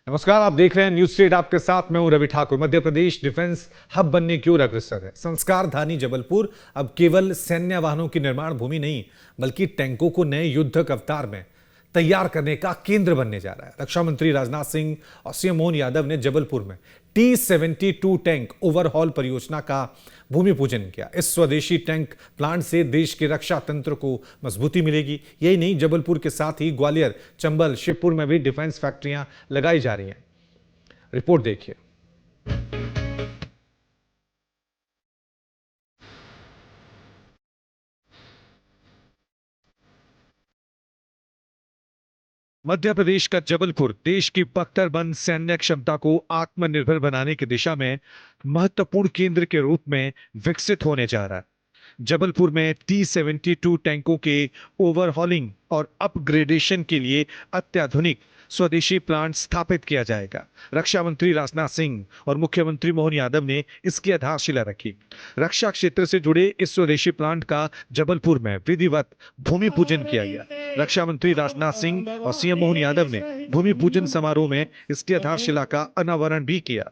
नमस्कार, आप देख रहे हैं न्यूज स्ट्रीट। आपके साथ मैं हूं रवि ठाकुर। मध्य प्रदेश डिफेंस हब बनने की ओर अग्रसर है। संस्कार धानी जबलपुर अब केवल सैन्य वाहनों की निर्माण भूमि नहीं, बल्कि टैंकों को नए युद्धक अवतार में तैयार करने का केंद्र बनने जा रहा है। रक्षा मंत्री राजनाथ सिंह और सीएम मोहन यादव ने जबलपुर में T-72 टैंक ओवरहॉल परियोजना का भूमि पूजन किया। इस स्वदेशी टैंक प्लांट से देश के रक्षा तंत्र को मजबूती मिलेगी। यही नहीं, जबलपुर के साथ ही ग्वालियर, चंबल, शिवपुर में भी डिफेंस फैक्ट्रियां लगाई जा रही हैं। रिपोर्ट देखिए। मध्य प्रदेश का जबलपुर देश की बख्तरबंद सैन्य क्षमता को आत्मनिर्भर बनाने की दिशा में महत्वपूर्ण केंद्र के रूप में विकसित होने जा रहा है। जबलपुर में T-72 टैंकों के ओवरहॉलिंग और अपग्रेडेशन के लिए अत्याधुनिक स्वदेशी प्लांट स्थापित किया जाएगा। रक्षा मंत्री राजनाथ सिंह और मुख्यमंत्री मोहन यादव ने इसकी आधारशिला रखी। रक्षा क्षेत्र से जुड़े इस स्वदेशी प्लांट का जबलपुर में विधिवत भूमि पूजन किया गया। रक्षा मंत्री राजनाथ सिंह और सीएम मोहन यादव ने भूमि पूजन समारोह में इसकी आधारशिला का अनावरण भी किया।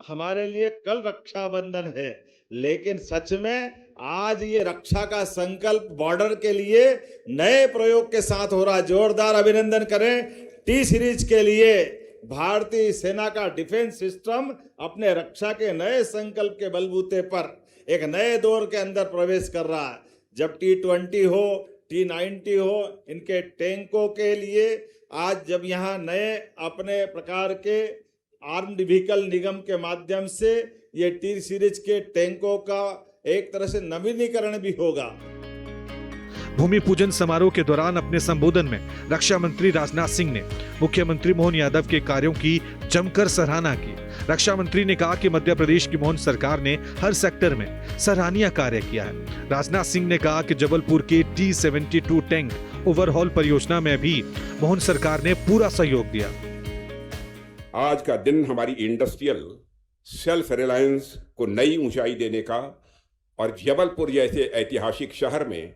हमारे लिए कल रक्षाबंधन है, लेकिन सच में आज ये रक्षा का संकल्प बॉर्डर के लिए नए प्रयोग के साथ हो रहा। जोरदार अभिनंदन करें टी सीरीज के लिए। भारतीय सेना का डिफेंस सिस्टम अपने रक्षा के नए संकल्प के बलबूते पर एक नए दौर के अंदर प्रवेश कर रहा है। जब T-20 हो, T-90 हो, इनके टैंकों के लिए आज जब यहाँ नए अपने प्रकार के आर्म्ड व्हीकल निगम के माध्यम से ये टी सीरीज के टैंकों का एक तरह से नवीनीकरण भी होगा। भूमि पूजन समारोह के दौरान अपने संबोधन में रक्षा मंत्री राजनाथ सिंह ने मुख्यमंत्री मोहन यादव के कार्यों की जमकर सराहना की। रक्षा मंत्री ने कहा कि मध्य प्रदेश की मोहन सरकार ने हर सेक्टर में सराहनीय कार्य किया है। राजनाथ सिंह ने कहा कि जबलपुर के T-72 टैंक ओवरहॉल परियोजना में भी मोहन सरकार ने पूरा सहयोग दिया। आज का दिन हमारी इंडस्ट्रियल सेल्फ रिलायंस को नई ऊंचाई देने का और जबलपुर जैसे ऐतिहासिक शहर में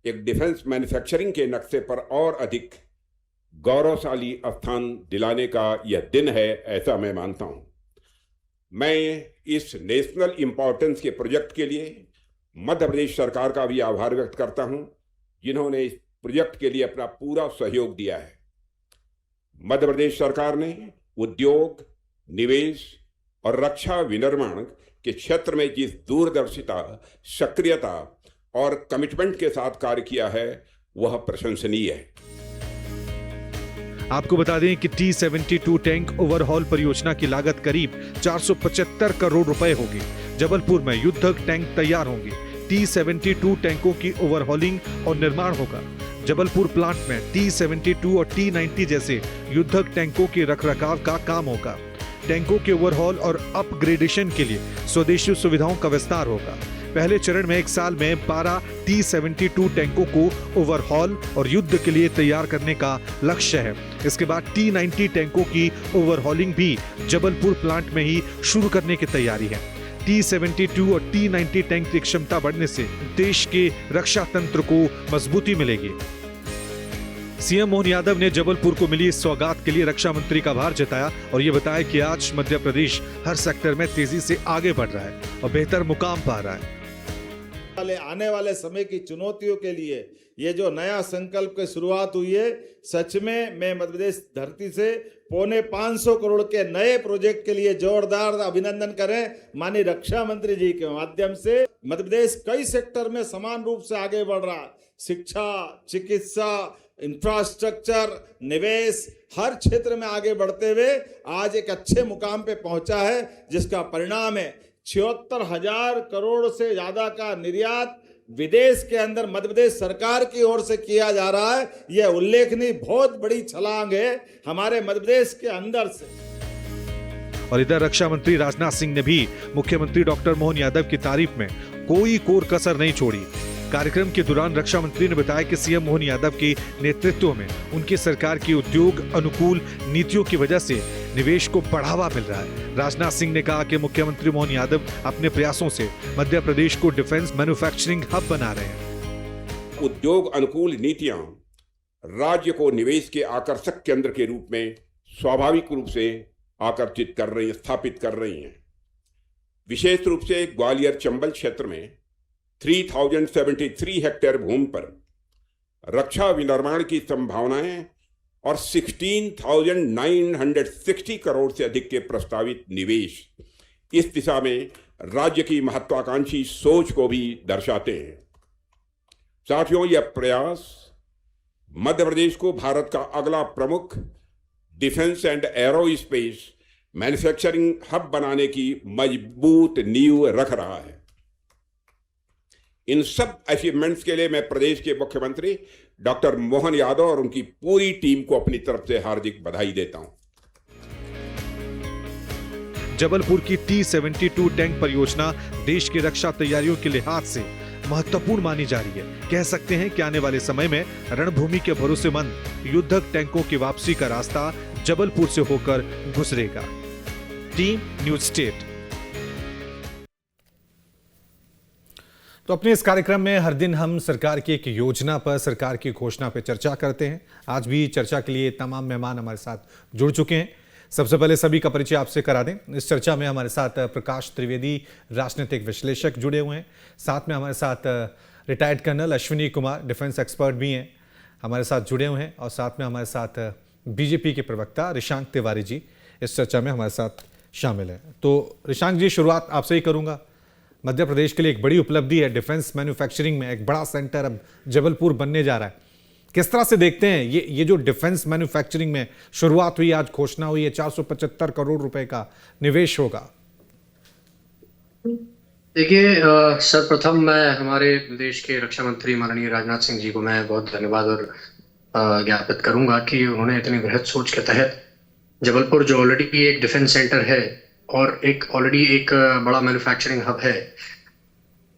एक डिफेंस मैन्युफैक्चरिंग के नक्शे पर और अधिक गौरवशाली स्थान दिलाने का यह दिन है, ऐसा मैं मानता हूं। मैं इस नेशनल इंपॉर्टेंस के प्रोजेक्ट के लिए मध्य प्रदेश सरकार का भी आभार व्यक्त करता हूं, जिन्होंने इस प्रोजेक्ट के लिए अपना पूरा सहयोग दिया है। मध्य प्रदेश सरकार ने उद्योग, निवेश और रक्षा विनिर्माण के क्षेत्र में जिस दूरदर्शिता, सक्रियता और कमिटमेंट के साथ कार्य किया है, वह प्रशंसनीय है। आपको बता दें कि T-72 टैंक ओवरहॉल परियोजना की लागत करीब 475 करोड़ रुपए होगी। जबलपुर में युद्धक टैंक तैयार होंगे। T-72 टैंकों की ओवरहॉलिंग और निर्माण होगा। जबलपुर प्लांट में T-72 और T-90 जैसे युद्धक टैंकों के रखरखाव का काम होगा। टैंकों के ओवरहॉल और अपग्रेडेशन के लिए स्वदेशी सुविधाओं का विस्तार होगा। पहले चरण में एक साल में 12 T-72 टैंकों को ओवरहॉल और युद्ध के लिए तैयार करने का लक्ष्य है। इसके बाद T-90 टैंकों की ओवरहॉलिंग भी जबलपुर प्लांट में ही शुरू करने की तैयारी है। T-72 और T-90 टैंक की क्षमता बढ़ने से देश के रक्षा तंत्र को मजबूती मिलेगी। सीएम मोहन यादव ने जबलपुर को मिली इस सौगात के लिए रक्षा मंत्री का आभार जताया और ये बताया कि आज मध्य प्रदेश हर सेक्टर में तेजी से आगे बढ़ रहा है और बेहतर मुकाम पा रहा है। आने वाले समय की चुनौतियों के लिए ये जो नया संकल्प की शुरुआत हुई है, सच में मैं मध्य प्रदेश धरती से 450 करोड़ के नए प्रोजेक्ट के लिए जोरदार अभिनंदन करें। माननीय रक्षा मंत्री जी के माध्यम से मध्य प्रदेश कई सेक्टर में समान रूप से आगे बढ़ रहा है। शिक्षा, चिकित्सा, इंफ्रास्ट्रक्चर, निवेश, हर क्षेत्र में आगे बढ़ते हुए आज एक अच्छे मुकाम पे पहुंचा है, जिसका परिणाम है 76,000 करोड़ से ज्यादा का निर्यात विदेश के अंदर मध्य प्रदेश सरकार की ओर से किया जा रहा है। यह उल्लेखनीय बहुत बड़ी छलांग है हमारे मध्य प्रदेश के अंदर से। और इधर रक्षा मंत्री राजनाथ सिंह ने भी मुख्यमंत्री डॉक्टर मोहन यादव की तारीफ में कोई कोर कसर नहीं छोड़ी। कार्यक्रम के दौरान रक्षा मंत्री ने बताया कि सीएम मोहन यादव के नेतृत्व में उनकी सरकार की उद्योग अनुकूल नीतियों की वजह से निवेश को बढ़ावा मिल रहा है। राजनाथ सिंह ने कहा कि मुख्यमंत्री मोहन यादव अपने प्रयासों से मध्य प्रदेश को डिफेंस मैन्युफैक्चरिंग हब बना रहे हैं। उद्योग अनुकूल नीतियां राज्य को निवेश के आकर्षक केंद्र के रूप में स्वाभाविक रूप से आकर्षित कर रही, स्थापित कर रही हैं। विशेष रूप से ग्वालियर चंबल क्षेत्र में 3073 हेक्टेयर भूमि पर रक्षा विनिर्माण की संभावनाएं और 16,960 करोड़ से अधिक के प्रस्तावित निवेश इस दिशा में राज्य की महत्वाकांक्षी सोच को भी दर्शाते हैं। साथियों, यह प्रयास मध्य प्रदेश को भारत का अगला प्रमुख defence and aerospace manufacturing hub बनाने की मजबूत नींव रख रहा है। इन सब अचीवमेंट्स के लिए मैं प्रदेश के मुख्यमंत्री डॉक्टर मोहन यादव और उनकी पूरी टीम को अपनी तरफ से हार्दिक बधाई देता हूं। जबलपुर की T-72 टैंक परियोजना देश की रक्षा तैयारियों के लिहाज से महत्वपूर्ण मानी जा रही है। कह सकते हैं कि आने वाले समय में रणभूमि के भरोसेमंद युद्धक टैंकों की वापसी का रास्ता जबलपुर से होकर गुजरेगा। Team news state. तो अपने इस कार्यक्रम में हर दिन हम सरकार की एक योजना पर, सरकार की घोषणा पर चर्चा करते हैं। आज भी चर्चा के लिए तमाम मेहमान हमारे साथ जुड़ चुके हैं। सबसे पहले सभी का परिचय आपसे करा दें। इस चर्चा में हमारे साथ प्रकाश त्रिवेदी, राजनीतिक विश्लेषक जुड़े हुए हैं। साथ में हमारे साथ retired colonel Ashwini Kumar, defence expert भी हैं, हमारे साथ जुड़े हुए हैं। और साथ में हमारे साथ बीजेपी के प्रवक्ता रिशांक तिवारी जी इस चर्चा में हमारे साथ शामिल हैं। तो रिशांक जी, शुरुआत आपसे ही करूंगा। मध्य प्रदेश के लिए एक बड़ी उपलब्धि है, डिफेंस मैन्युफैक्चरिंग में एक बड़ा सेंटर अब जबलपुर बनने जा रहा है। किस तरह से देखते हैं ये जो डिफेंस मैन्युफैक्चरिंग में शुरुआत हुई, आज घोषणा हुई है 475 करोड़ रुपए का निवेश होगा? देखिए, सर्वप्रथम मैं हमारे देश के रक्षा मंत्री माननीय राजनाथ सिंह जी को मैं बहुत धन्यवाद और ज्ञापित करूंगा कि उन्होंने इतनी बृहद सोच के तहत जबलपुर, जो ऑलरेडी एक डिफेंस सेंटर है और एक ऑलरेडी एक बड़ा मैन्युफैक्चरिंग हब है,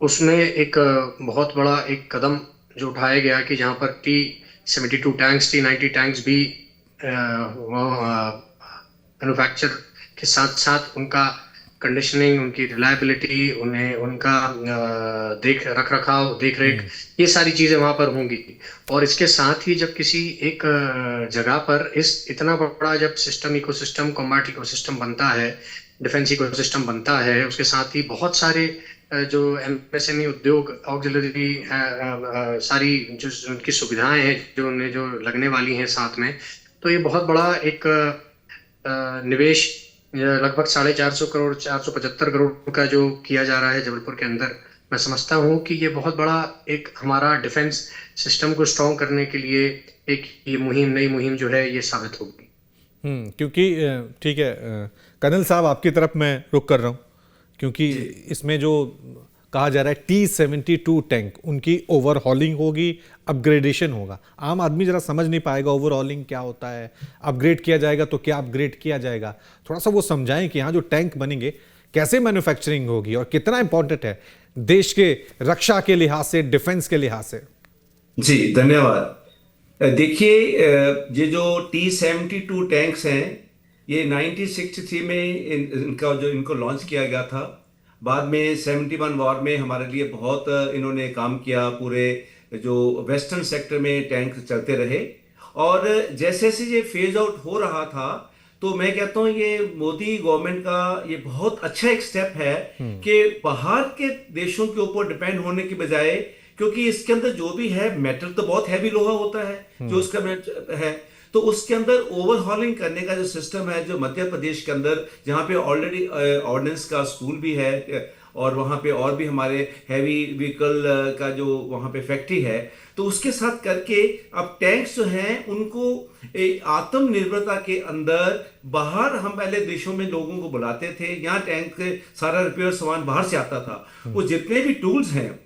उसमें एक बहुत बड़ा एक कदम जो उठाया गया कि जहां पर T-72 टैंक्स, T-90 टैंक्स भी मैन्युफैक्चर के साथ साथ उनका कंडीशनिंग, उनकी रिलायबिलिटी, उन्हें उनका देख रेख, ये सारी चीजें वहां पर होंगी। और इसके साथ ही जब किसी एक जगह पर इतना बड़ा जब सिस्टम, इकोसिस्टम, कॉम्बैट इकोसिस्टम बनता है, डिफेंस इकोसिस्टम बनता है, उसके साथ ही बहुत सारे जो एमएसएमई उद्योग, ऑक्सिलरी, सारी जो उनकी सुविधाएं हैं जो उन्हें जो लगने वाली हैं साथ में, तो ये बहुत बड़ा एक निवेश लगभग 450 करोड़, 475 करोड़ का जो किया जा रहा है जबलपुर के अंदर, मैं समझता हूँ कि ये बहुत बड़ा एक हमारा डिफेंस सिस्टम को स्ट्रॉन्ग करने के लिए एक ये नई मुहिम जो है ये साबित होगी। क्योंकि ठीक है कर्नल साहब, आपकी तरफ मैं रुक कर रहा हूँ, क्योंकि इसमें जो कहा जा रहा है T-72 टैंक, उनकी ओवरहॉलिंग होगी, अपग्रेडेशन होगा। आम आदमी जरा समझ नहीं पाएगा ओवरहॉलिंग क्या होता है, अपग्रेड किया जाएगा तो क्या अपग्रेड किया जाएगा। थोड़ा सा वो समझाएं कि यहाँ जो टैंक बनेंगे कैसे मैन्युफैक्चरिंग होगी और कितना इंपॉर्टेंट है देश के रक्षा के लिहाज से, डिफेंस के लिहाज से। जी धन्यवाद। देखिए, ये जो T-72 टैंक्स हैं, ये 1963 में इनको लॉन्च किया गया था। बाद में 71 वॉर में हमारे लिए बहुत इन्होंने काम किया। पूरे जो वेस्टर्न सेक्टर में टैंक चलते रहे, और जैसे जैसे ये फेज आउट हो रहा था, तो मैं कहता हूँ ये मोदी गवर्नमेंट का ये बहुत अच्छा एक स्टेप है कि बाहर के देशों के ऊपर डिपेंड होने की बजाय, क्योंकि इसके अंदर जो भी है मेटल तो बहुत हैवी लोहा होता है जो उसका है, तो उसके अंदर ओवरहॉलिंग करने का जो सिस्टम है, जो मध्य प्रदेश के अंदर जहाँ पे ऑलरेडी ऑर्डिनेंस का स्कूल भी है और वहाँ पे और भी हमारे हैवी व्हीकल का जो वहाँ पे फैक्ट्री है, तो उसके साथ करके अब टैंक्स जो हैं उनको आत्मनिर्भरता के अंदर, बाहर हम पहले देशों में लोगों को बुलाते थे, यहाँ टैंक सारा रिपेयर सामान बाहर से आता था। वो जितने भी टूल्स हैं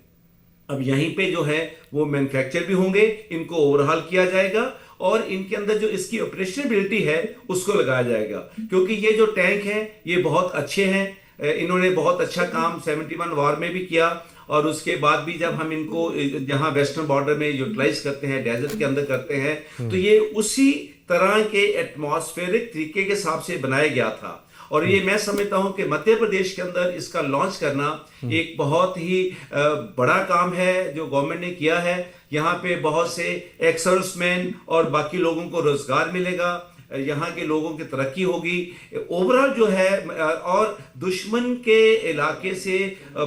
अब यहीं पे जो है वो मैन्युफैक्चर भी होंगे, इनको ओवरहॉल किया जाएगा और इनके अंदर जो इसकी ऑपरेशनबिलिटी है उसको लगाया जाएगा। क्योंकि ये जो टैंक हैं ये बहुत अच्छे हैं, इन्होंने बहुत अच्छा काम 71 वॉर में भी किया, और उसके बाद भी जब हम इनको जहां वेस्टर्न बॉर्डर में यूटिलाइज करते हैं, डेजर्ट के अंदर करते हैं, तो ये उसी तरह के एटमॉस्फेरिक तरीके के हिसाब से बनाया गया था। और ये मैं समझता हूं कि मध्य प्रदेश के अंदर इसका लॉन्च करना एक बहुत ही बड़ा काम है जो गवर्नमेंट ने किया है। यहाँ पे बहुत से एक्सर्विसमैन और बाकी लोगों को रोजगार मिलेगा। यहाँ के लोगों की तरक्की होगी ओवरऑल जो है, और दुश्मन के इलाके से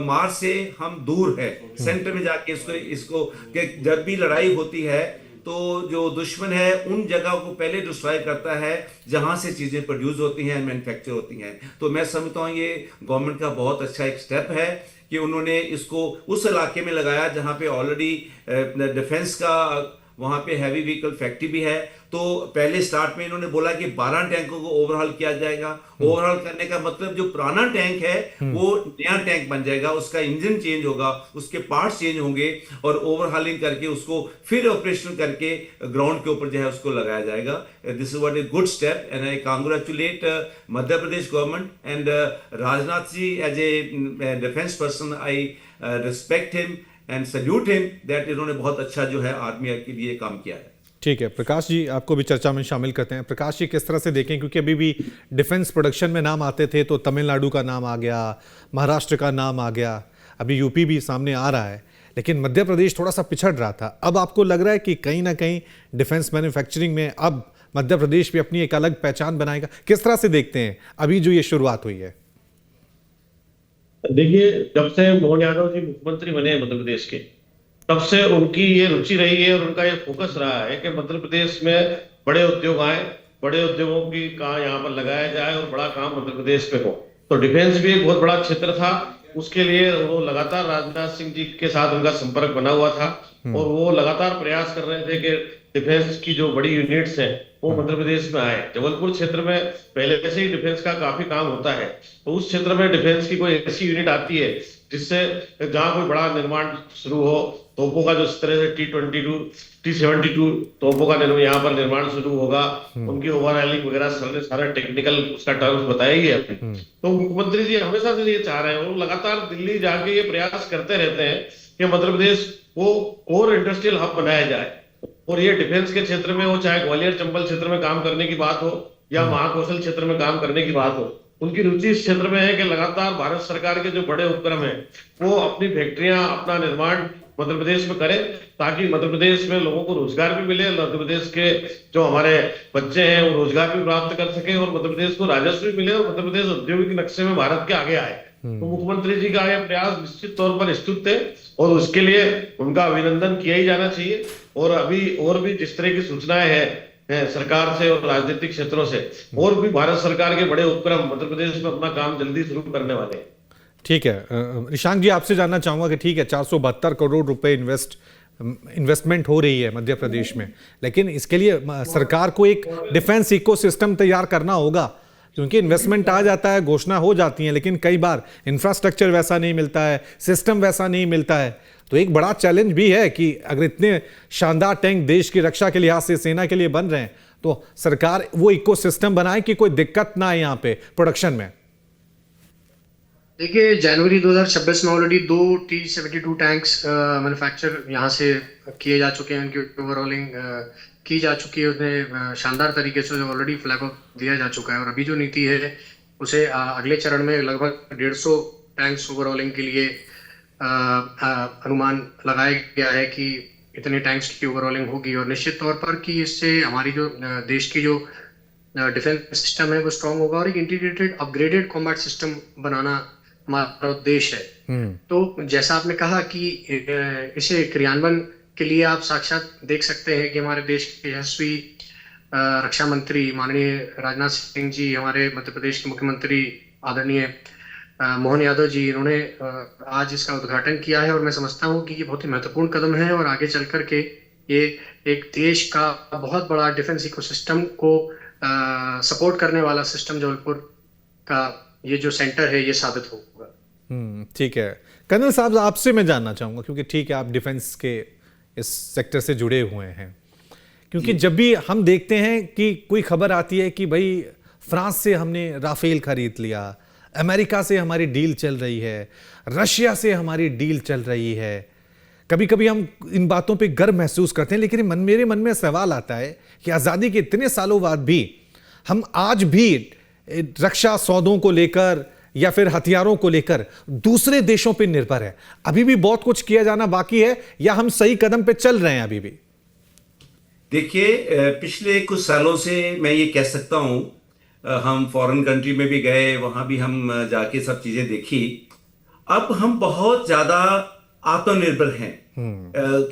मार्च से हम दूर है, सेंटर में जाके इसको कि जब भी लड़ाई होती है तो जो दुश्मन है उन जगहों को पहले डिस्ट्रॉय करता है जहां से चीजें प्रोड्यूस होती हैं, मैन्युफैक्चर होती हैं। तो मैं समझता हूं ये गवर्नमेंट का बहुत अच्छा एक स्टेप है कि उन्होंने इसको उस इलाके में लगाया जहां पे ऑलरेडी डिफेंस का वहां पे हैवी व्हीकल फैक्ट्री भी है। तो पहले स्टार्ट में इन्होंने बोला कि 12 टैंकों को ओवरहॉल किया जाएगा। ओवरहॉल करने का मतलब जो पुराना टैंक है वो नया टैंक बन जाएगा, उसका इंजन चेंज होगा, उसके पार्ट्स चेंज होंगे और ओवरहॉलिंग करके उसको फिर ऑपरेशन करके ग्राउंड के ऊपर जो है उसको लगाया जाएगा। This is what a good step and I congratulate Madhya Pradesh government and Rajnath ji as a defence person, I respect him and salute him that इन्होंने बहुत अच्छा जो है आर्मी के लिए काम किया है। ठीक है प्रकाश जी, आपको भी चर्चा में शामिल करते हैं। प्रकाश जी, किस तरह से देखें, क्योंकि अभी भी डिफेंस प्रोडक्शन में नाम आते थे तो तमिलनाडु का नाम आ गया, महाराष्ट्र का नाम आ गया, अभी यूपी भी सामने आ रहा है, लेकिन मध्य प्रदेश थोड़ा सा पिछड़ रहा था। अब आपको लग रहा है कि कहीं ना कहीं डिफेंस मैन्युफैक्चरिंग में अब मध्य प्रदेश भी अपनी एक अलग पहचान बनाएगा? किस तरह से देखते हैं अभी जो ये शुरुआत हुई है? देखिए, जब से मोहन यादव जी मुख्यमंत्री बने मध्य प्रदेश के, तब से उनकी ये रुचि रही है और उनका ये फोकस रहा है कि मध्य प्रदेश में बड़े उद्योग आए, बड़े उद्योगों की काम यहाँ पर लगाया जाए और बड़ा काम मध्य प्रदेश में हो। तो डिफेंस भी एक बहुत बड़ा क्षेत्र था, उसके लिए वो लगातार राजनाथ सिंह जी के साथ उनका संपर्क बना हुआ था और वो लगातार प्रयास कर रहे थे कि डिफेंस की जो बड़ी यूनिट्स हैं वो मध्य प्रदेश में आए। जबलपुर क्षेत्र में पहले से ही डिफेंस का काफी काम होता है, तो उस क्षेत्र में डिफेंस की कोई ऐसी यूनिट आती है जिससे जहाँ कोई बड़ा निर्माण शुरू हो, तोपों का जो इस तरह से T-72 तोपों का यहाँ पर निर्माण शुरू होगा, उनकी ओवरहॉलिंग वगैरह सारा टेक्निकल उसका टर्म्स बताया ही है। तो मुख्यमंत्री जी हमेशा से ये चाह रहे हैं, वो लगातार दिल्ली जाके ये प्रयास करते रहते हैं कि मध्य प्रदेश को और इंडस्ट्रियल हब बनाया जाए। और ये डिफेंस के क्षेत्र में हो, चाहे ग्वालियर चंबल क्षेत्र में काम करने की बात हो या महाकौशल क्षेत्र में काम करने की बात हो, उनकी रुचि इस क्षेत्र में है कि लगातार भारत सरकार के जो बड़े उपक्रम हैं वो अपनी फैक्ट्रियां, अपना निर्माण मध्य प्रदेश में करें, ताकि मध्य प्रदेश में लोगों को रोजगार भी मिले, मध्य प्रदेश के जो हमारे बच्चे हैं वो रोजगार भी प्राप्त कर सके और मध्य प्रदेश को राजस्व भी मिले और मध्य प्रदेश औद्योगिक नक्शे में भारत के आगे आए। तो मुख्यमंत्री जी का यह प्रयास निश्चित तौर पर स्तुत्य है और उसके लिए उनका अभिनंदन किया ही जाना चाहिए। और अभी और भी जिस तरह की सूचनाएं हैं सरकार से और राजनीतिक क्षेत्रों से, और भी भारत सरकार के बड़े उपक्रम मध्य प्रदेश में अपना काम जल्दी शुरू करने वाले हैं। ठीक है निशांक जी, आपसे जानना चाहूंगा कि ठीक है 472 करोड़ रुपए इन्वेस्टमेंट हो रही है मध्य प्रदेश में, लेकिन इसके लिए सरकार को एक डिफेंस इकोसिस्टम तैयार करना होगा, क्योंकि इन्वेस्टमेंट आ जाता है, घोषणा हो जाती है, लेकिन कई बार इंफ्रास्ट्रक्चर वैसा नहीं मिलता है, सिस्टम वैसा नहीं मिलता है। तो एक बड़ा चैलेंज भी है कि अगर इतने शानदार टैंक देश की रक्षा के लिहाज से सेना के लिए बन रहे हैं तो सरकार वो इकोसिस्टम बनाए कि कोई दिक्कत ना आए यहाँ पे प्रोडक्शन में। देखिए, जनवरी 2026 में ऑलरेडी 2 T-72 टैंक्स मैन्युफैक्चर यहाँ से किए जा चुके हैं, उनकी ओवरऑलिंग की जा चुकी है, उसमें शानदार तरीके से ऑलरेडी फ्लैग ऑफ दिया जा चुका है। और अभी जो नीति है उसे अगले चरण में लगभग 150 टैंक्स ओवरऑलिंग के लिए अनुमान लगाया गया है कि इतने टैंक्स की ओवरऑलिंग होगी। और निश्चित तौर पर कि इससे हमारी जो देश की जो डिफेंस सिस्टम है वो स्ट्रांग होगा और एक इंटीग्रेटेड अपग्रेडेड कॉम्बैट सिस्टम बनाना हमारा उद्देश्य है। तो जैसा आपने कहा कि इसे क्रियान्वयन के लिए आप साक्षात देख सकते हैं कि हमारे देश के यशस्वी रक्षा मंत्री माननीय राजनाथ सिंह जी, हमारे मध्य प्रदेश के मुख्यमंत्री आदरणीय मोहन यादव जी, इन्होंने आज इसका उद्घाटन किया है और मैं समझता हूँ कि ये बहुत ही महत्वपूर्ण कदम है और आगे चल करके ये एक देश का बहुत बड़ा डिफेंस इकोसिस्टम को सपोर्ट करने वाला सिस्टम जबलपुर का ये जो सेंटर है ये साबित होगा। ठीक है कर्नल साहब, आपसे मैं जानना चाहूँगा, क्योंकि ठीक है आप डिफेंस के इस सेक्टर से जुड़े हुए हैं, क्योंकि जब भी हम देखते हैं कि कोई खबर आती है कि भाई फ्रांस से हमने राफेल खरीद लिया, अमेरिका से हमारी डील चल रही है, रशिया से हमारी डील चल रही है, कभी कभी हम इन बातों पे गर्व महसूस करते हैं, लेकिन मेरे मन में सवाल आता है कि आज़ादी के इतने सालों बाद भी हम आज भी रक्षा सौदों को लेकर या फिर हथियारों को लेकर दूसरे देशों पे निर्भर है। अभी भी बहुत कुछ किया जाना बाकी है या हम सही कदम पे चल रहे हैं अभी भी? देखिए, पिछले कुछ सालों से मैं ये कह सकता हूँ, हम फॉरेन कंट्री में भी गए, वहाँ भी हम जाके सब चीज़ें देखी। अब हम बहुत ज़्यादा आत्मनिर्भर हैं।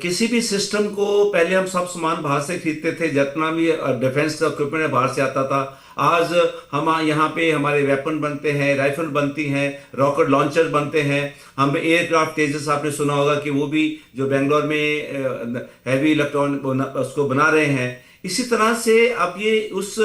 किसी भी सिस्टम को पहले हम सब सामान बाहर से खरीदते थे, जितना भी डिफेंस का इक्विपमेंट बाहर से आता था। आज हम यहाँ पे हमारे वेपन बनते हैं, राइफल बनती हैं, रॉकेट लॉन्चर बनते हैं। हम एयरक्राफ्ट तेजस आपने सुना होगा कि वो भी जो बेंगलोर में हैवी इलेक्ट्रॉनिक उसको बना रहे हैं। इसी तरह से अब ये उस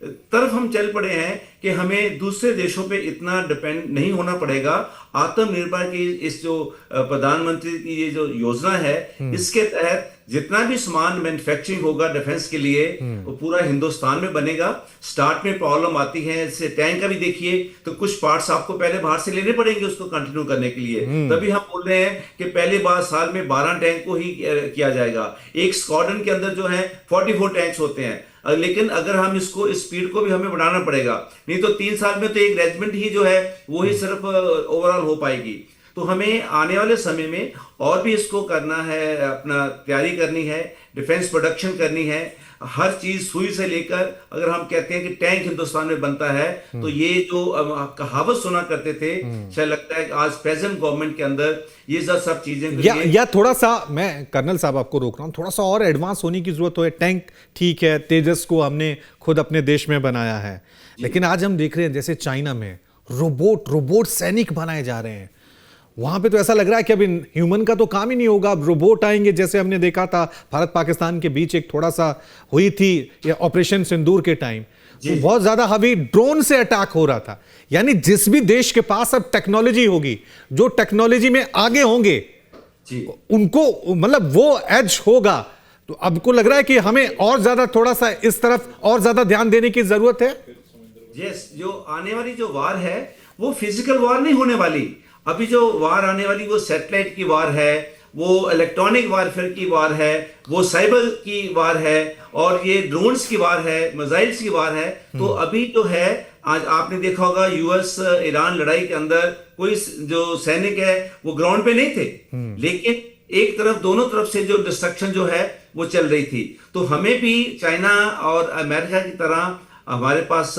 तरफ हम चल पड़े हैं कि हमें दूसरे देशों पे इतना डिपेंड नहीं होना पड़ेगा। आत्मनिर्भर की इस जो प्रधानमंत्री की ये जो योजना है, इसके तहत जितना भी सामान मैन्युफैक्चरिंग होगा डिफेंस के लिए, वो पूरा हिंदुस्तान में बनेगा। स्टार्ट में प्रॉब्लम आती है, इससे टैंक का भी देखिए तो कुछ पार्ट्स आपको पहले बाहर से लेने पड़ेंगे उसको कंटिन्यू करने के लिए। तभी हम बोल रहे हैं कि पहले बार साल में 12 टैंक को ही किया जाएगा। एक स्क्वाड्रन के अंदर जो है 44 टैंक्स होते हैं, लेकिन अगर हम इसको स्पीड को भी हमें बढ़ाना पड़ेगा, नहीं तो 3 साल में तो एक रेजिमेंट ही जो है वो ही सिर्फ ओवरऑल हो पाएगी। तो हमें आने वाले समय में और भी इसको करना है, अपना तैयारी करनी है, डिफेंस प्रोडक्शन करनी है। हर चीज सुई से लेकर, अगर हम कहते हैं कि टैंक हिंदुस्तान में बनता है, तो ये जो कहावत सुना करते थे, शायद लगता है कि आज प्रेजेंट गवर्नमेंट के अंदर ये सब चीजें या थोड़ा सा, मैं कर्नल साहब आपको रोक रहा हूं, थोड़ा सा और एडवांस होने की जरूरत है। टैंक ठीक है, तेजस को हमने खुद अपने देश में बनाया है, लेकिन आज हम देख रहे हैं जैसे चाइना में रोबोट सैनिक बनाए जा रहे हैं। वहां पे तो ऐसा लग रहा है कि अभी ह्यूमन का तो काम ही नहीं होगा, अब रोबोट आएंगे। जैसे हमने देखा था भारत पाकिस्तान के बीच एक थोड़ा सा हुई थी ऑपरेशन सिंदूर के टाइम, तो बहुत ज्यादा हवी ड्रोन से अटैक हो रहा था। यानी जिस भी देश के पास अब टेक्नोलॉजी होगी, जो टेक्नोलॉजी में आगे होंगे, उनको मतलब वो एज होगा। तो अब को लग रहा है कि हमें और ज्यादा थोड़ा सा इस तरफ और ज्यादा ध्यान देने की जरूरत है। जो आने वाली जो वार है वो फिजिकल वार नहीं होने वाली। अभी जो वार आने वाली वो सैटेलाइट की वार है, वो इलेक्ट्रॉनिक वारफेयर की वार है, वो साइबर की वार है, और ये ड्रोन्स की वार है, मिसाइल्स की वार है। तो अभी जो है, आज आपने देखा होगा यूएस ईरान लड़ाई के अंदर कोई जो सैनिक है वो ग्राउंड पे नहीं थे, लेकिन एक तरफ दोनों तरफ से जो डिस्ट्रक्शन जो है वो चल रही थी। तो हमें भी चाइना और अमेरिका की तरह हमारे पास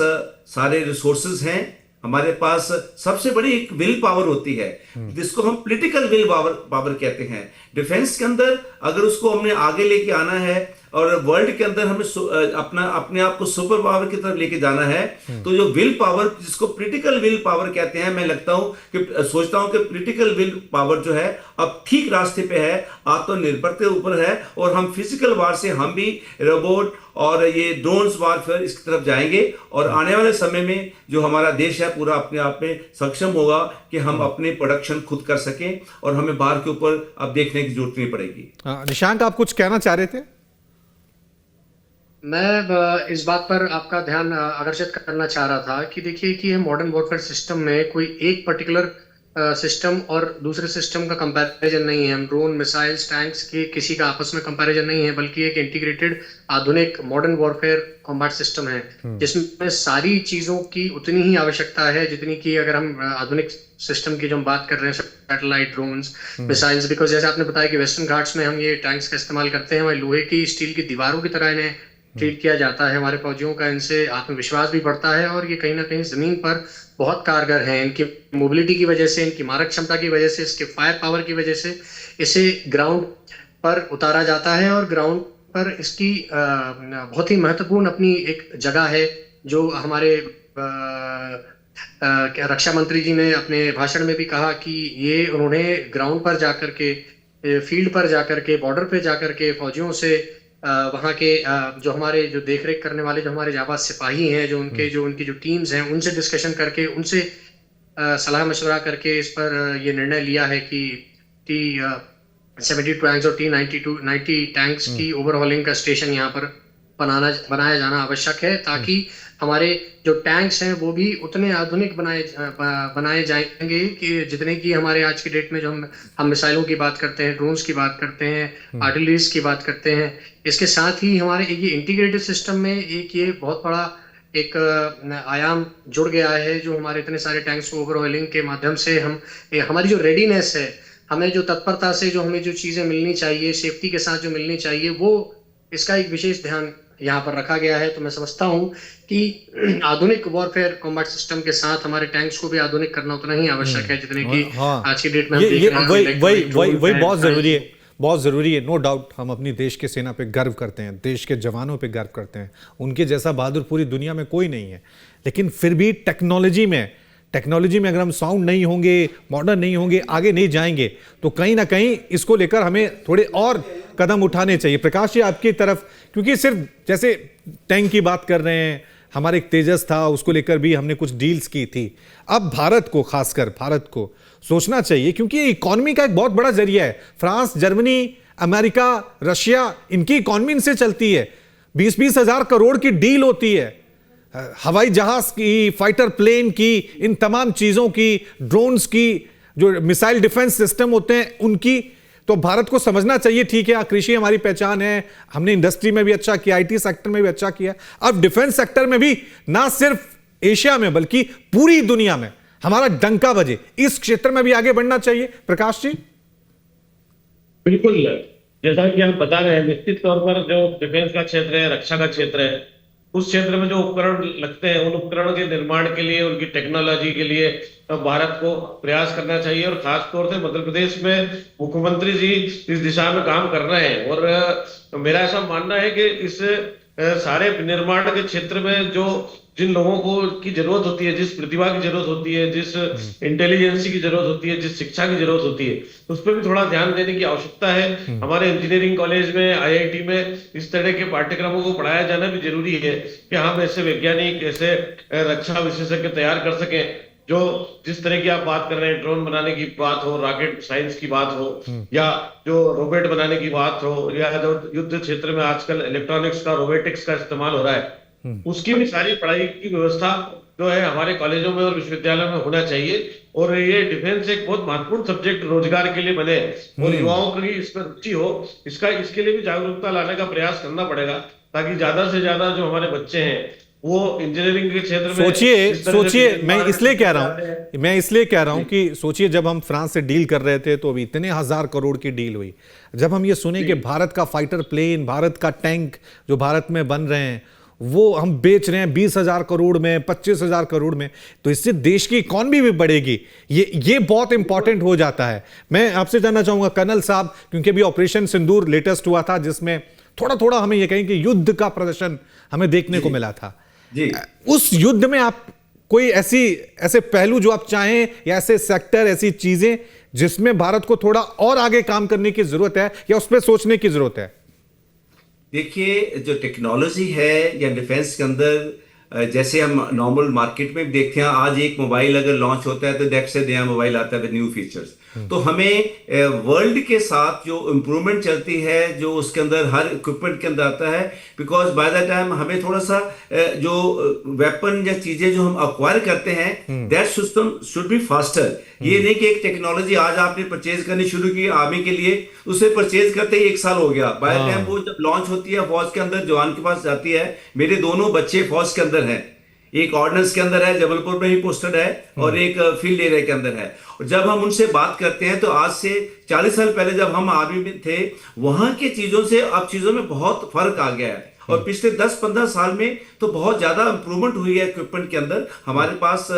सारे रिसोर्सेज हैं, हमारे पास सबसे बड़ी एक विल पावर होती है, जिसको हम पॉलिटिकल विल पावर कहते हैं। डिफेंस के अंदर अगर उसको हमने आगे लेके आना है और वर्ल्ड के अंदर हमें अपने आप को सुपर पावर की तरफ लेके जाना है, तो जो विल पावर, जिसको पॉलिटिकल विल पावर कहते हैं, मैं सोचता हूं कि पॉलिटिकल विल पावर जो है अब ठीक रास्ते पे है, आत्मनिर्भर के ऊपर है। और हम फिजिकल वार से हम भी रोबोट और ये ड्रोन्स वारफेयर इसकी तरफ जाएंगे, और आने वाले समय में जो हमारा देश है पूरा अपने आप में सक्षम होगा कि हम अपने प्रोडक्शन खुद कर सकें, और हमें बाहर के ऊपर अब देखने की जरूरत नहीं पड़ेगी। निशांक, आप कुछ कहना चाह रहे थे? मैं इस बात पर आपका ध्यान आकर्षित करना चाह रहा था कि देखिए कि मॉडर्न वॉरफेयर सिस्टम में कोई एक पर्टिकुलर सिस्टम और दूसरे सिस्टम का कंपैरिजन नहीं है। हम ड्रोन, मिसाइल्स, टैंक्स के किसी का आपस में कंपैरिजन नहीं है, बल्कि एक इंटीग्रेटेड आधुनिक मॉडर्न वॉरफेयर कॉम्बैट सिस्टम है, जिसमें सारी चीजों की उतनी ही आवश्यकता है जितनी कि अगर हम आधुनिक सिस्टम की जो हम बात कर रहे हैं, सैटेलाइट, ड्रोन्स, मिसाइल्स। बिकॉज जैसे आपने बताया कि वेस्टर्न घाट्स में हम ये टैंक्स का इस्तेमाल करते हैं, वहाँ लोहे की, स्टील की दीवारों की तरह इन्हें ट्रीट किया जाता है। हमारे फौजियों का इनसे आत्मविश्वास भी बढ़ता है, और ये कहीं ना कहीं जमीन पर बहुत कारगर है। इनकी मोबिलिटी की वजह से, इनकी मारक क्षमता की वजह से, इसके फायर पावर की वजह से इसे ग्राउंड पर उतारा जाता है, और ग्राउंड पर इसकी बहुत ही महत्वपूर्ण अपनी एक जगह है, जो हमारे रक्षा मंत्री जी ने अपने भाषण में भी कहा कि ये उन्होंने ग्राउंड पर जाकर के, फील्ड पर जाकर के, बॉर्डर पे जाकर के फौजियों से, वहाँ के जो हमारे जो देखरेख करने वाले जो हमारे जाबाज सिपाही हैं, जो उनकी जो टीम्स हैं, उनसे डिस्कशन करके, उनसे सलाह मशवरा करके इस पर ये निर्णय लिया है कि T-72 टैंक्स और T-90 टैंक्स की ओवरहॉलिंग का स्टेशन यहाँ पर बनाया जाना आवश्यक है, ताकि हमारे जो टैंक्स हैं वो भी उतने आधुनिक बनाए जाएंगे कि जितने की हमारे आज की डेट में जो हम मिसाइलों की बात करते हैं, ड्रोन्स की बात करते हैं, आर्टिलरीज की बात करते हैं। इसके साथ ही हमारे ये इंटीग्रेटेड सिस्टम में एक ये बहुत बड़ा एक आयाम जुड़ गया है, जो हमारे इतने सारे टैंक्स को ओवरऑलिंग के माध्यम से हमारी जो रेडीनेस है, हमें जो तत्परता से जो हमें जो चीज़ें मिलनी चाहिए, सेफ्टी के साथ जो मिलनी चाहिए, वो इसका एक विशेष ध्यान यहाँ पर रखा गया है। तो मैं समझता हूँ कि आधुनिक वॉरफेयर कॉम्बैट सिस्टम के साथ हमारे टैंक्स को भी आधुनिक करना उतना ही आवश्यक है जितने की हाँ। आज की डेट में हम ये देख रहे हैं। वही बहुत जरूरी है, बहुत ज़रूरी है। नो डाउट हम अपनी देश के सेना पे गर्व करते हैं, देश के जवानों पे गर्व करते हैं, उनके जैसा बहादुर पूरी दुनिया में कोई नहीं है। लेकिन फिर भी टेक्नोलॉजी में अगर हम साउंड नहीं होंगे, मॉडर्न नहीं होंगे, आगे नहीं जाएंगे, तो कहीं ना कहीं इसको लेकर हमें थोड़े और कदम उठाने चाहिए। प्रकाश जी आपकी तरफ, क्योंकि सिर्फ जैसे टैंक की बात कर रहे हैं, हमारे एक तेजस था, उसको लेकर भी हमने कुछ डील्स की थी। अब भारत को, खासकर भारत को सोचना चाहिए, क्योंकि ये इकॉनमी का एक बहुत बड़ा जरिया है। फ्रांस, जर्मनी, अमेरिका, रशिया, इनकी इकॉनमी इनसे चलती है। 20-20 हजार करोड़ की डील होती है, हवाई जहाज की, फाइटर प्लेन की, इन तमाम चीजों की, ड्रोन्स की, जो मिसाइल डिफेंस सिस्टम होते हैं उनकी। तो भारत को समझना चाहिए, ठीक है कृषि हमारी पहचान है, हमने इंडस्ट्री में भी अच्छा किया, आईटी सेक्टर में भी अच्छा किया, अब डिफेंस सेक्टर में भी ना सिर्फ एशिया में बल्कि पूरी दुनिया में हमारा डंका बजे, इस क्षेत्र में भी आगे बढ़ना चाहिए। प्रकाश जी। बिल्कुल, जैसा कि आप बता रहे हैं, निश्चित तौर पर जो डिफेंस का क्षेत्र है, रक्षा का क्षेत्र है, उस क्षेत्र में जो उपकरण लगते हैं, उन उपकरण के निर्माण के लिए, उनकी टेक्नोलॉजी के लिए भारत को प्रयास करना चाहिए। और खास तौर से मध्य प्रदेश में मुख्यमंत्री जी इस दिशा में काम कर रहे हैं। और मेरा ऐसा मानना है कि इस सारे निर्माण के क्षेत्र में जो जिन लोगों को की जरूरत होती है, जिस प्रतिभा की जरूरत होती है, जिस इंटेलिजेंसी की जरूरत होती है, जिस शिक्षा की जरूरत होती है, उस पर भी थोड़ा ध्यान देने की आवश्यकता है। हमारे इंजीनियरिंग कॉलेज में, आईआईटी में इस तरह के पाठ्यक्रमों को पढ़ाया जाना भी जरूरी है कि हम ऐसे वैज्ञानिक, ऐसे रक्षा विशेषज्ञ तैयार कर सकें जो जिस तरह की आप बात कर रहे हैं, ड्रोन बनाने की बात हो, रॉकेट साइंस की बात हो, या जो रोबोट बनाने की बात हो, या जो युद्ध क्षेत्र में आजकल इलेक्ट्रॉनिक्स का, रोबोटिक्स का इस्तेमाल हो रहा है, उसकी भी सारी पढ़ाई की व्यवस्था जो है हमारे कॉलेजों में और विश्वविद्यालयों में होना चाहिए। और ये डिफेंस एक बहुत महत्वपूर्ण सब्जेक्ट रोजगार के लिए बने और युवाओं की इसमें रुचि हो, इसके लिए भी जागरूकता लाने का प्रयास करना पड़ेगा, ताकि ज्यादा से ज्यादा जो हमारे बच्चे हैं वो इंजीनियरिंग के क्षेत्र में सोचिए मैं इसलिए कह रहा हूं कि सोचिए, जब हम फ्रांस से डील कर रहे थे तो अभी इतने 1000 करोड़ की डील हुई। जब हम ये सुने कि भारत का फाइटर प्लेन, भारत का टैंक जो भारत में बन रहे हैं वो हम बेच रहे हैं 20,000 करोड़ में, 25,000 करोड़ में, तो इससे देश की इकॉनमी भी बढ़ेगी। ये बहुत इंपॉर्टेंट हो जाता है। मैं आपसे जानना चाहूंगा कर्नल साहब, क्योंकि अभी ऑपरेशन सिंदूर लेटेस्ट हुआ था, जिसमें थोड़ा हमें ये कहें कि युद्ध का प्रदर्शन हमें देखने को मिला था जी। उस युद्ध में आप कोई ऐसे पहलू जो आप चाहें, या ऐसे सेक्टर, ऐसी चीजें जिसमें भारत को थोड़ा और आगे काम करने की जरूरत है या उस पर सोचने की जरूरत है? देखिए, जो टेक्नोलॉजी है या डिफेंस के अंदर, जैसे हम नॉर्मल मार्केट में भी देखते हैं, आज एक मोबाइल अगर लॉन्च होता है तो नेक्स्ट से नया मोबाइल आता है विद न्यू फीचर्स। तो हमें वर्ल्ड के साथ जो इम्प्रूवमेंट चलती है, जो उसके अंदर हर इक्विपमेंट के अंदर आता है, बिकॉज बाय द टाइम हमें थोड़ा सा जो वेपन या चीजें जो हम अक्वायर करते हैं, that system should be faster. ये नहीं कि एक टेक्नोलॉजी आज आपने परचेज करनी शुरू की आर्मी के लिए, उसे परचेज करते ही 1 साल हो गया, बाय द टाइम वो जब लॉन्च होती है, फौज के अंदर जवान के पास जाती है। मेरे दोनों बच्चे फौज के अंदर हैं, एक ऑर्डिनेंस के अंदर है, जबलपुर में ही पोस्टेड है, और एक फील्ड एरिया के अंदर है। और जब हम उनसे बात करते हैं तो आज से 40 साल पहले जब हम आर्मी में थे, वहां के चीजों से अब चीजों में बहुत फर्क आ गया है। और पिछले 10-15 साल में तो बहुत ज्यादा इंप्रूवमेंट हुई है इक्विपमेंट के अंदर। हमारे पास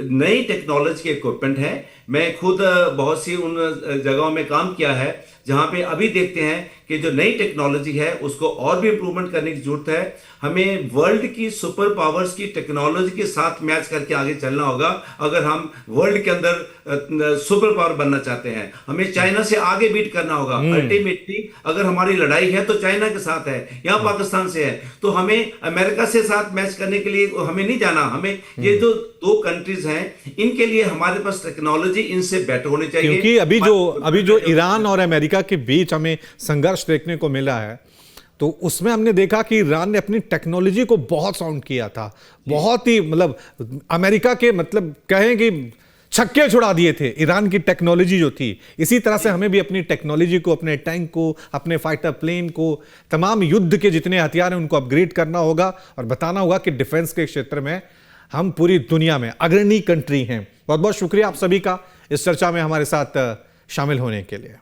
नई टेक्नोलॉजी के इक्विपमेंट हैं। मैं खुद बहुत सी उन जगहों में काम किया है जहां पे अभी देखते हैं कि जो नई टेक्नोलॉजी है उसको और भी इंप्रूवमेंट करने की जरूरत है। हमें वर्ल्ड की सुपर पावर्स की टेक्नोलॉजी के साथ मैच करके आगे चलना होगा अगर हम वर्ल्ड के अंदर सुपर पावर बनना चाहते हैं। हमें चाइना से आगे बीट करना होगा। अल्टीमेटली अगर हमारी लड़ाई है तो चाइना के साथ है या पाकिस्तान से है, तो हमें अमेरिका से साथ मैच करने के लिए हमें नहीं जाना। हमें ये जो 2 कंट्रीज हैं, इनके लिए हमारे पास टेक्नोलॉजी इनसे बेटर होनी चाहिए। क्योंकि अभी जो ईरान और अमेरिका के बीच हमें संघर्ष देखने को मिला है, तो उसमें हमने देखा कि ईरान ने अपनी टेक्नोलॉजी को बहुत साउंड किया था, बहुत ही मतलब अमेरिका के मतलब कहें कि छक्के छुड़ा दिए थे ईरान की टेक्नोलॉजी जो थी। इसी तरह से हमें भी अपनी टेक्नोलॉजी को, अपने टैंक को, अपने फाइटर प्लेन को, तमाम युद्ध के जितने हथियार हैं उनको अपग्रेड करना होगा और बताना होगा कि डिफेंस के क्षेत्र में हम पूरी दुनिया में अग्रणी कंट्री हैं। बहुत बहुत शुक्रिया आप सभी का इस चर्चा में हमारे साथ शामिल होने के लिए।